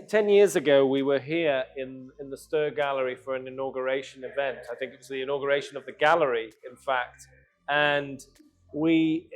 10 years ago, we were here in the Stir Gallery for an inauguration event. I think it was the inauguration of the gallery, in fact. And we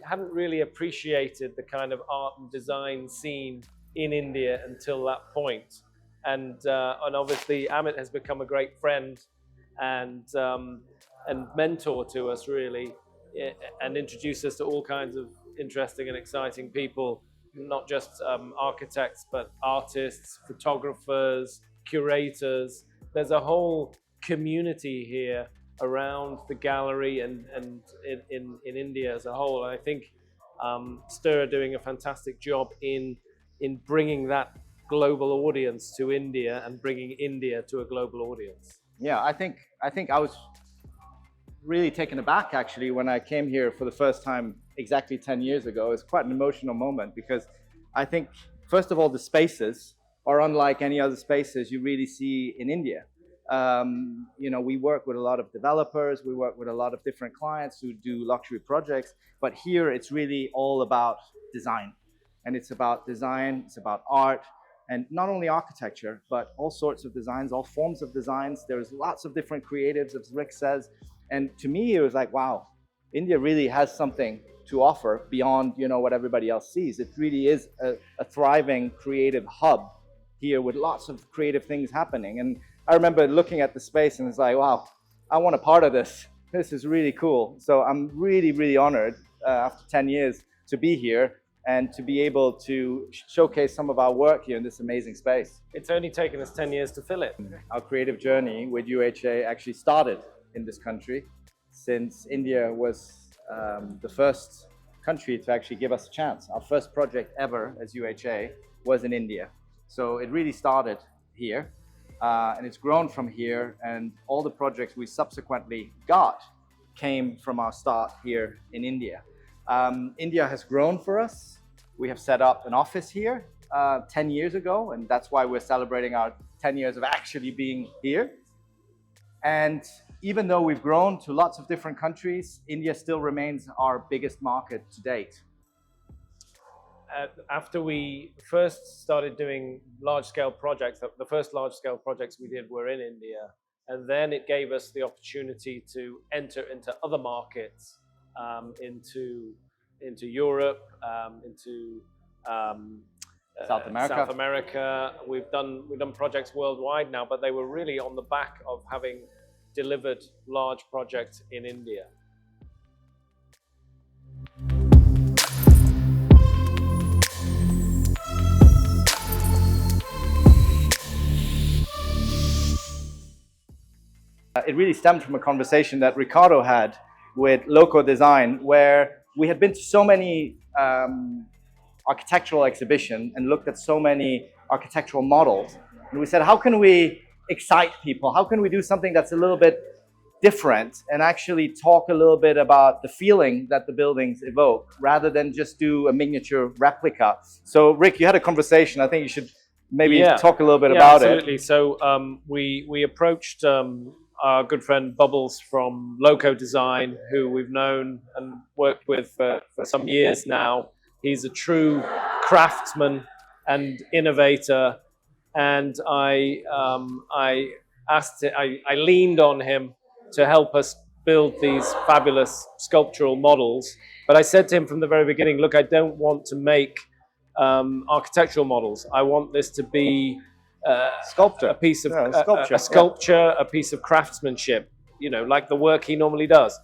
hadn't really appreciated the kind of art and design scene in India until that point. And obviously, Amit has become a great friend and mentor to us, really, and introduced us to all kinds of interesting and exciting people. Not just architects, but artists, photographers, curators. There's a whole community here around the gallery and in India as a whole. And I think Stir are doing a fantastic job in bringing that global audience to India and bringing India to a global audience. Yeah, I think I was really taken aback actually when I came here for the first time exactly 10 years ago. It's quite an emotional moment because I think, first of all, the spaces are unlike any other spaces you really see in India. We work with a lot of developers, we work with a lot of different clients who do luxury projects, but here it's really all about design. And it's about design, it's about art, and not only architecture, but all sorts of designs, all forms of designs. There's lots of different creatives, as Rick says. And to me, it was like, wow, India really has something to offer beyond, what everybody else sees. It really is a thriving creative hub here with lots of creative things happening. And I remember looking at the space and it's like, wow, I want a part of this. This is really cool. So I'm really, really honored after 10 years to be here and to be able to showcase some of our work here in this amazing space. It's only taken us 10 years to fill it. Our creative journey with UHA actually started in this country, since India was the first country to actually give us a chance. Our first project ever as UHA was in India. So it really started here, and it's grown from here, and all the projects we subsequently got came from our start here in India. India has grown for us. We have set up an office here 10 years ago, and that's why we're celebrating our 10 years of actually being here. And even though we've grown to lots of different countries, India still remains our biggest market to date. After we first started doing large-scale projects, the first large-scale projects we did were in India, and then it gave us the opportunity to enter into other markets, into Europe, into South America. We've done projects worldwide now, but they were really on the back of having delivered large projects in India. It really stemmed from a conversation that Ricardo had with Loco Design, where we had been to so many architectural exhibitions and looked at so many architectural models. And we said, how can we excite people? How can we do something that's a little bit different and actually talk a little bit about the feeling that the buildings evoke rather than just do a miniature replica? So Rick, you had a conversation. I think you should maybe talk a little bit about absolutely. it. So we approached our good friend Bubbles from Loco Design, who we've known and worked with for some years now. He's a true craftsman and innovator, and I leaned on him to help us build these fabulous sculptural models. But I said to him from the very beginning, look, I don't want to make architectural models. I want this to be a piece of sculpture, a piece of craftsmanship, like the work he normally does.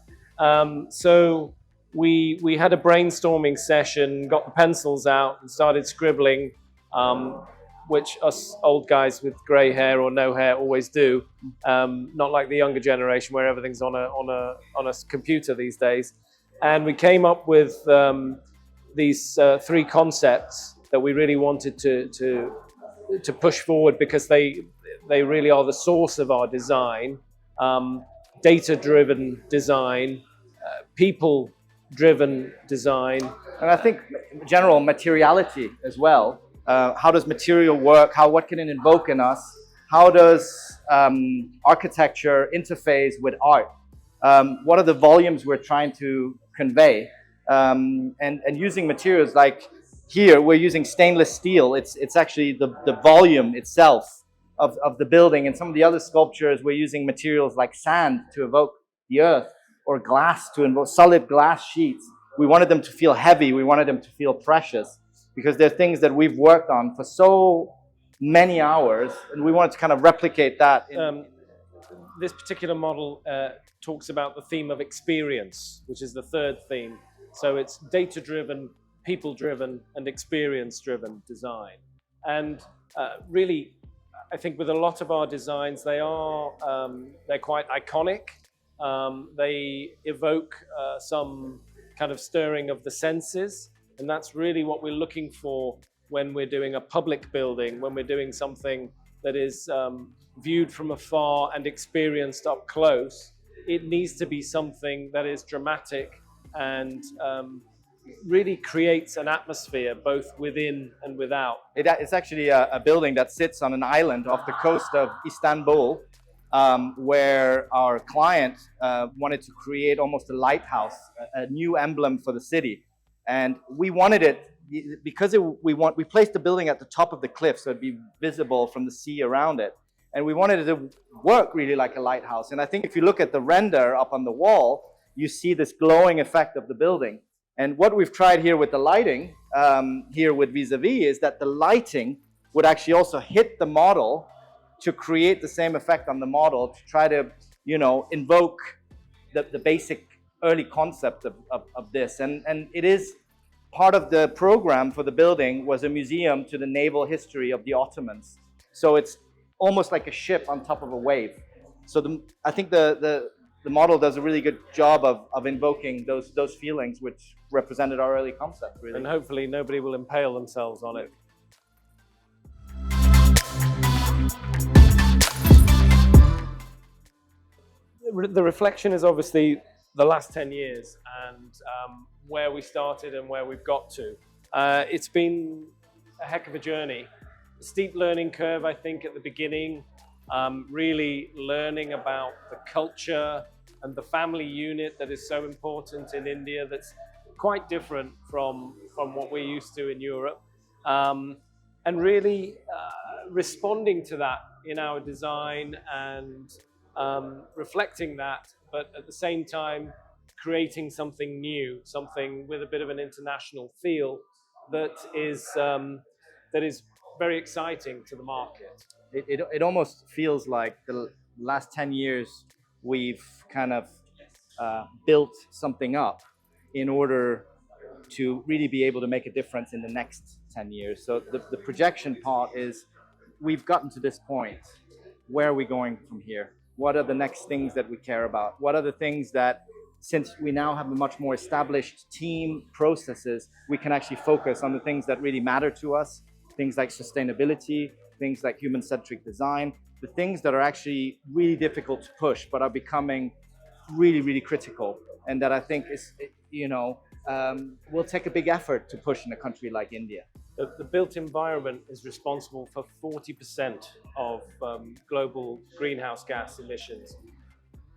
So we had a brainstorming session, got the pencils out and started scribbling, which us old guys with grey hair or no hair always do, not like the younger generation where everything's on a computer these days. And we came up with these three concepts that we really wanted to push forward, because they really are the source of our design. Data-driven design, people-driven design. And I think general materiality as well. How does material work? What can it invoke in us? How does architecture interface with art? What are the volumes we're trying to convey? And using materials like here we're using stainless steel. It's actually the volume itself of the building. And some of the other sculptures, we're using materials like sand to evoke the earth, or glass to evoke solid glass sheets. We wanted them to feel heavy. We wanted them to feel precious, because they're things that we've worked on for so many hours, and we wanted to kind of replicate that. This particular model talks about the theme of experience, which is the third theme. So it's data-driven, people-driven, and experience-driven design. And really, I think with a lot of our designs, they're quite iconic. They evoke some kind of stirring of the senses, and that's really what we're looking for when we're doing a public building, when we're doing something that is viewed from afar and experienced up close. It needs to be something that is dramatic and really creates an atmosphere both within and without. It's actually a building that sits on an island off the coast of Istanbul, where our client wanted to create almost a lighthouse, a new emblem for the city. And we wanted it, because we placed the building at the top of the cliff so it'd be visible from the sea around it. And we wanted it to work really like a lighthouse. And I think if you look at the render up on the wall, you see this glowing effect of the building. And what we've tried here with the lighting, here with Vis-a-Vis, is that the lighting would actually also hit the model to create the same effect on the model, to try to, invoke the basic early concept of this. And it is part of the program for the building was a museum to the naval history of the Ottomans. So it's almost like a ship on top of a wave. So I think the model does a really good job of invoking those feelings, which represented our early concept, really. And hopefully nobody will impale themselves on it. The reflection is obviously the last 10 years and where we started and where we've got to. It's been a heck of a journey. A steep learning curve, I think, at the beginning, really learning about the culture and the family unit that is so important in India, that's quite different from what we're used to in Europe. And really responding to that in our design and reflecting that, but at the same time creating something new, something with a bit of an international feel that is very exciting to the market. It almost feels like the last 10 years we've kind of built something up in order to really be able to make a difference in the next 10 years. So the projection part is, we've gotten to this point. Where are we going from here? What are the next things that we care about? What are the things that, since we now have a much more established team, processes, we can actually focus on the things that really matter to us, things like sustainability, things like human-centric design, the things that are actually really difficult to push, but are becoming really, really critical. And that I think is, will take a big effort to push in a country like India. The built environment is responsible for 40% of global greenhouse gas emissions.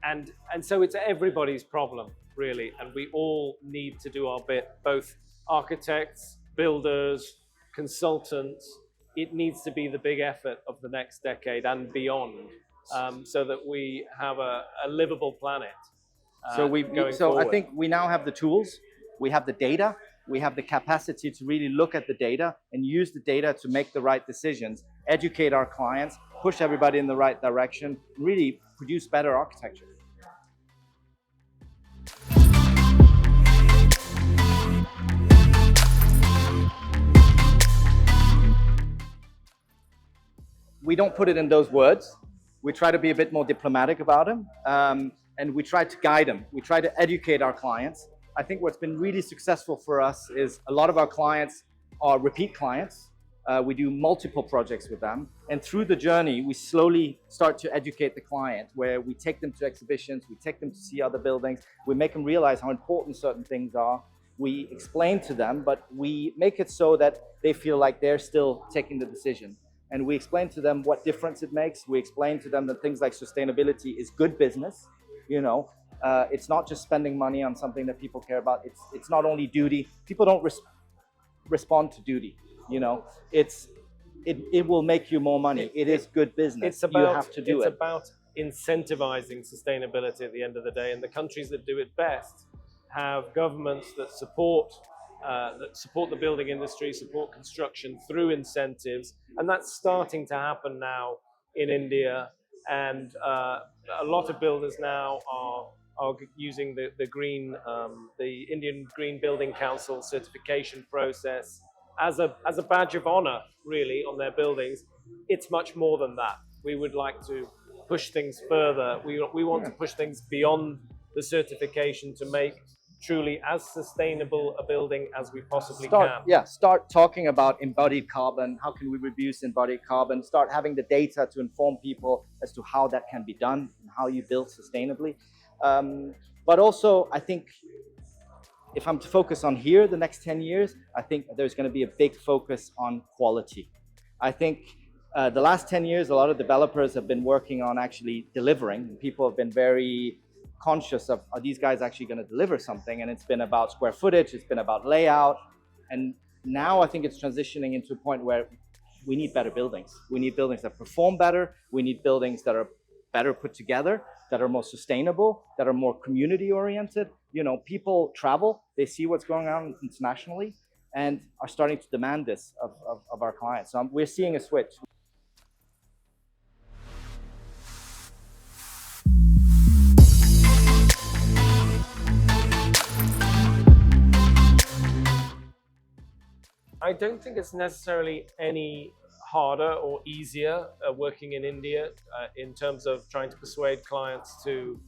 And so it's everybody's problem, really. And we all need to do our bit, both architects, builders, consultants. It needs to be the big effort of the next decade and beyond, so that we have a livable planet. So I think we now have the tools, we have the data, we have the capacity to really look at the data and use the data to make the right decisions, educate our clients, push everybody in the right direction, really produce better architecture. We don't put it in those words. We try to be a bit more diplomatic about them, and we try to guide them. We try to educate our clients. I think what's been really successful for us is a lot of our clients are repeat clients. We do multiple projects with them. And through the journey, we slowly start to educate the client, where we take them to exhibitions, we take them to see other buildings, we make them realize how important certain things are. We explain to them, but we make it so that they feel like they're still taking the decision. And we explain to them what difference it makes. We explain to them that things like sustainability is good business. It's not just spending money on something that people care about. It's not only duty. People don't respond to duty. You know, it will make you more money. It is good business. You have to do it. It's about incentivizing sustainability at the end of the day, and the countries that do it best have governments that support the building industry, support construction through incentives, and that's starting to happen now in India. And a lot of builders now are using the Indian Green Building Council certification process as a badge of honor, really, on their buildings. It's much more than that. We would like to push things further. We want to push things beyond the certification to make truly as sustainable a building as we possibly can. Yeah, start talking about embodied carbon. How can we reduce embodied carbon? Start having the data to inform people as to how that can be done and how you build sustainably. But also, I think if I'm to focus on here the next 10 years, I think there's going to be a big focus on quality. I think the last 10 years, a lot of developers have been working on actually delivering. People have been very conscious of, are these guys actually going to deliver something? And it's been about square footage, it's been about layout. And now I think it's transitioning into a point where we need better buildings. We need buildings that perform better. We need buildings that are better put together, that are more sustainable, that are more community oriented. You know, people travel, they see what's going on internationally and are starting to demand this of our clients. So we're seeing a switch. I don't think it's necessarily any harder or easier working in India in terms of trying to persuade clients to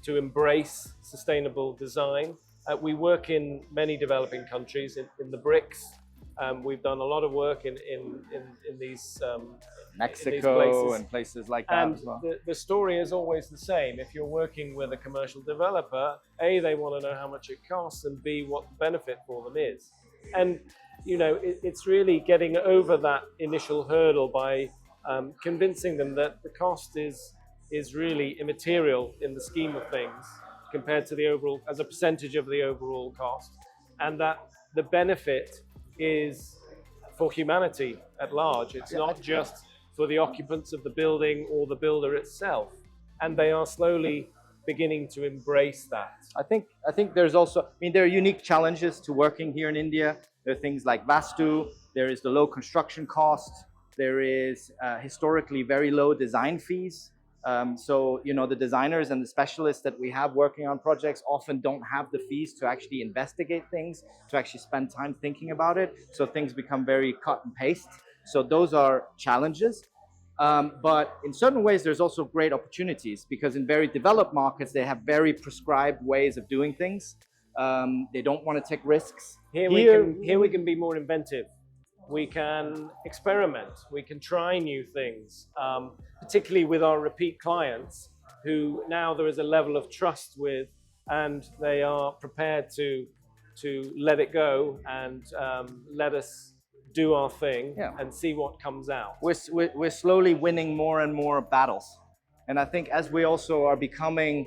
embrace sustainable design. We work in many developing countries, in the BRICS. We've done a lot of work in these Mexico and places like that and as well. The story is always the same. If you're working with a commercial developer, A, they want to know how much it costs, and B, what the benefit for them is. And you know, it's really getting over that initial hurdle by convincing them that the cost is really immaterial in the scheme of things compared to the overall, as a percentage of the overall cost, and that the benefit is for humanity at large. It's not just for the occupants of the building or the builder itself, and they are slowly beginning to embrace that. I think there's also, I mean, there are unique challenges to working here in India. There are things like Vastu, there is the low construction cost, there is historically very low design fees. So, you know, the designers and the specialists that we have working on projects often don't have the fees to actually investigate things, to actually spend time thinking about it. So things become very cut and paste. So those are challenges. But in certain ways, there's also great opportunities, because in very developed markets, they have very prescribed ways of doing things. They don't want to take risks. Here we can be more inventive. We can experiment. We can try new things, particularly with our repeat clients, who now there is a level of trust with, and they are prepared to let it go and let us do our thing and see what comes out. We're slowly winning more and more battles. And I think as we also are becoming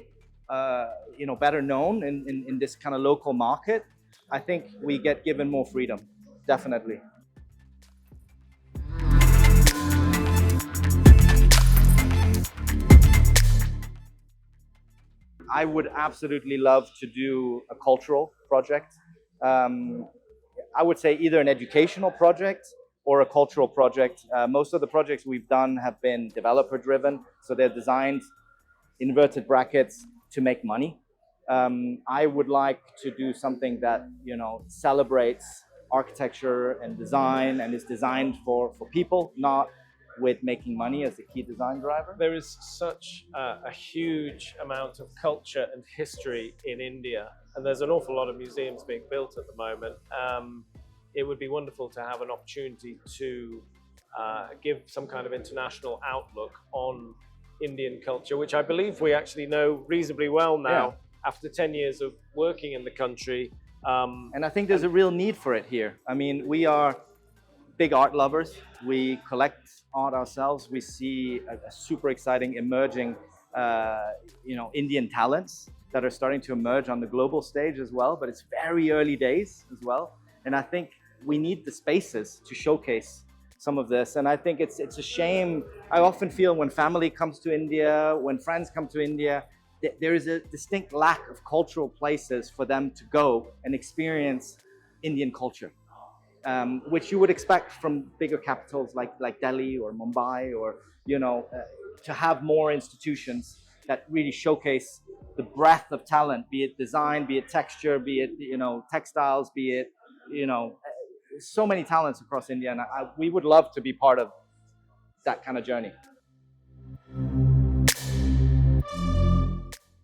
you know, better known in this kind of local market, I think we get given more freedom, definitely. I would absolutely love to do a cultural project. I would say either an educational project or a cultural project. Most of the projects we've done have been developer driven, so they're designed, inverted brackets, to make money. I would like to do something that, you know, celebrates architecture and design and is designed for people, not with making money as the key design driver. There is such a huge amount of culture and history in India, and there's an awful lot of museums being built at the moment. It would be wonderful to have an opportunity to give some kind of international outlook on Indian culture, which I believe we actually know reasonably well now after 10 years of working in the country. And I think there's a real need for it here. I mean, we are big art lovers. We collect art ourselves. We see a super exciting emerging, you know, Indian talents that are starting to emerge on the global stage as well. But it's very early days as well. And I think we need the spaces to showcase some of this. And I think it's a shame. I often feel when family comes to India, when friends come to India, there is a distinct lack of cultural places for them to go and experience Indian culture, which you would expect from bigger capitals like Delhi or Mumbai, or to have more institutions that really showcase the breadth of talent, be it design, be it texture, be it textiles, be it so many talents across India, and we would love to be part of that kind of journey.